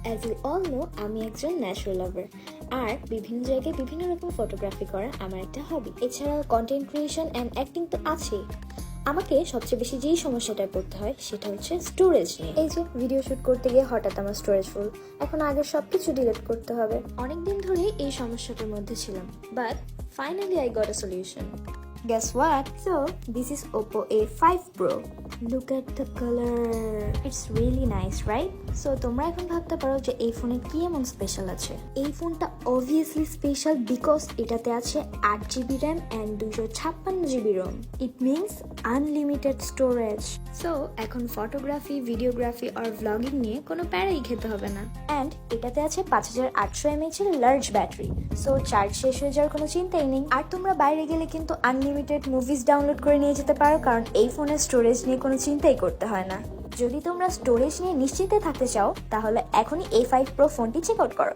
As you all know আমি একজন natural লাভার আর বিভিন্ন জায়গায় বিভিন্ন রকম ফটোগ্রাফি করা আমার একটা হবি। এছাড়াও কন্টেন্ট ক্রিয়েশন অ্যান্ড অ্যাক্টিং তো আছেই। আমাকে সবচেয়ে বেশি যেই সমস্যাটায় পড়তে হয় সেটা হচ্ছে স্টোরেজ নিয়ে। এই যে ভিডিও শুট করতে গিয়ে হঠাৎ আমার স্টোরেজ ফুল, এখন আগের সবকিছু ডিলিট করতে হবে। অনেকদিন ধরেই এই সমস্যাটার মধ্যে ছিলাম, but finally I got a solution. Guess what? So, this is Oppo A5 Pro. Look at the color. It's really nice, right? So, তোমরা এখন ভাবতে পারো যে এই ফোনে কি এমন স্পেশাল আছে। এই ফোনটা obviously স্পেশাল বিকজ এটাতে আছে 8GB RAM and 256GB ROM. It means unlimited storage. So, এখন ফটোগ্রাফি, ভিডিওগ্রাফি আর ভ্লগিং নিয়ে কোনো প্যারাই খেতে হবে না। And এটাতে আছে 5800 mAh এর লার্জ ব্যাটারি। সো চার্জ শেষ হয়ে যাওয়ার কোনো চিন্তাই নেই। আর তোমরা বাইরে গেলে কিন্তু আনলিমিটেড মুভিজ ডাউনলোড করে নিয়ে যেতে পারো, কারণ এই ফোনের স্টোরেজ নিয়ে কোনো চিন্তাই করতে হয় না। যদি তোমরা স্টোরেজ নিয়ে নিশ্চিন্তে থাকতে চাও তাহলে এখনই A5 Pro ফোনটি চেক আউট করো।